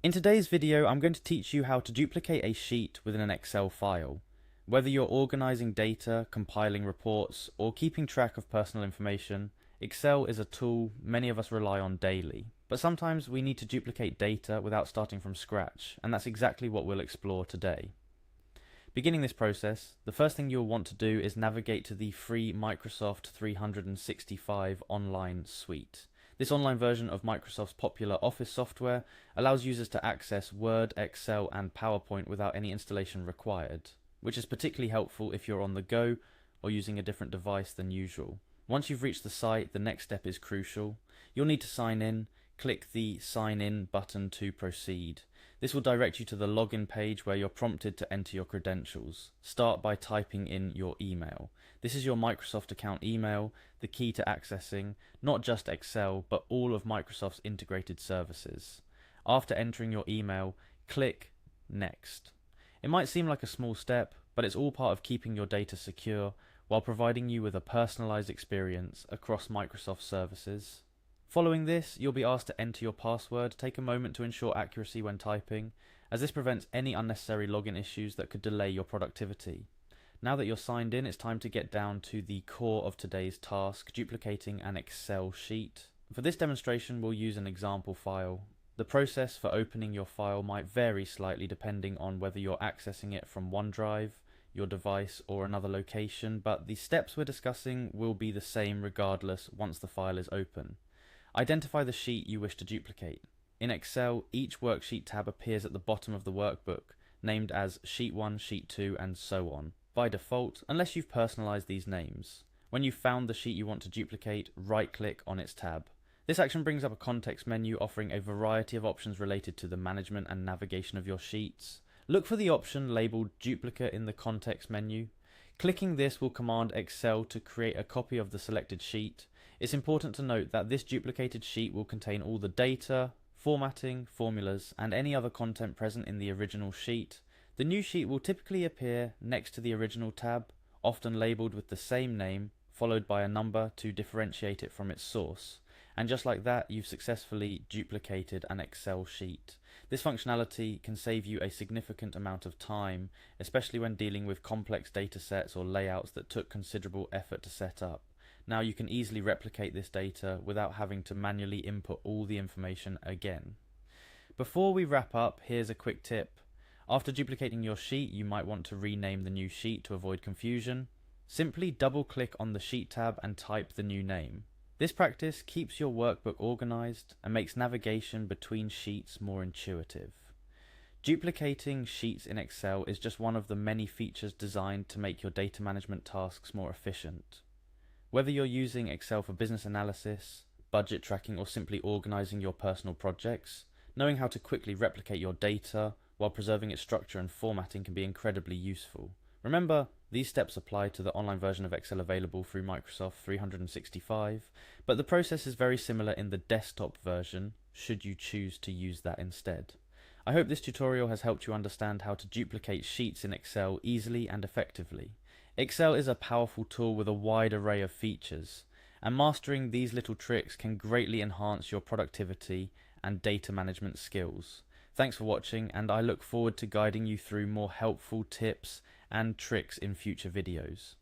In today's video, I'm going to teach you how to duplicate a sheet within an Excel file. Whether you're organizing data, compiling reports, or keeping track of personal information, Excel is a tool many of us rely on daily. But sometimes we need to duplicate data without starting from scratch, and that's exactly what we'll explore today. Beginning this process, the first thing you'll want to do is navigate to the free Microsoft 365 online suite. This online version of Microsoft's popular Office software allows users to access Word, Excel, and PowerPoint without any installation required, which is particularly helpful if you're on the go or using a different device than usual. Once you've reached the site, the next step is crucial. You'll need to sign in. Click the Sign In button to proceed. This will direct you to the login page where you're prompted to enter your credentials. Start by typing in your email. This is your Microsoft account email, the key to accessing not just Excel, but all of Microsoft's integrated services. After entering your email, click Next. It might seem like a small step, but it's all part of keeping your data secure while providing you with a personalized experience across Microsoft services. Following this, you'll be asked to enter your password. Take a moment to ensure accuracy when typing, as this prevents any unnecessary login issues that could delay your productivity. Now that you're signed in, it's time to get down to the core of today's task, duplicating an Excel sheet. For this demonstration, we'll use an example file. The process for opening your file might vary slightly depending on whether you're accessing it from OneDrive, your device, or another location, but the steps we're discussing will be the same regardless once the file is open. Identify the sheet you wish to duplicate. In Excel, each worksheet tab appears at the bottom of the workbook, named as Sheet 1, Sheet 2, and so on, by default, unless you've personalized these names. When you've found the sheet you want to duplicate, right-click on its tab. This action brings up a context menu offering a variety of options related to the management and navigation of your sheets. Look for the option labeled Duplicate in the context menu. Clicking this will command Excel to create a copy of the selected sheet. It's important to note that this duplicated sheet will contain all the data, formatting, formulas, and any other content present in the original sheet. The new sheet will typically appear next to the original tab, often labeled with the same name, followed by a number to differentiate it from its source. And just like that, you've successfully duplicated an Excel sheet. This functionality can save you a significant amount of time, especially when dealing with complex data sets or layouts that took considerable effort to set up. Now you can easily replicate this data without having to manually input all the information again. Before we wrap up, here's a quick tip. After duplicating your sheet, you might want to rename the new sheet to avoid confusion. Simply double-click on the Sheet tab and type the new name. This practice keeps your workbook organized and makes navigation between sheets more intuitive. Duplicating sheets in Excel is just one of the many features designed to make your data management tasks more efficient. Whether you're using Excel for business analysis, budget tracking, or simply organizing your personal projects, knowing how to quickly replicate your data while preserving its structure and formatting can be incredibly useful. Remember, these steps apply to the online version of Excel available through Microsoft 365, but the process is very similar in the desktop version, should you choose to use that instead. I hope this tutorial has helped you understand how to duplicate sheets in Excel easily and effectively. Excel is a powerful tool with a wide array of features, and mastering these little tricks can greatly enhance your productivity and data management skills. Thanks for watching, and I look forward to guiding you through more helpful tips and tricks in future videos.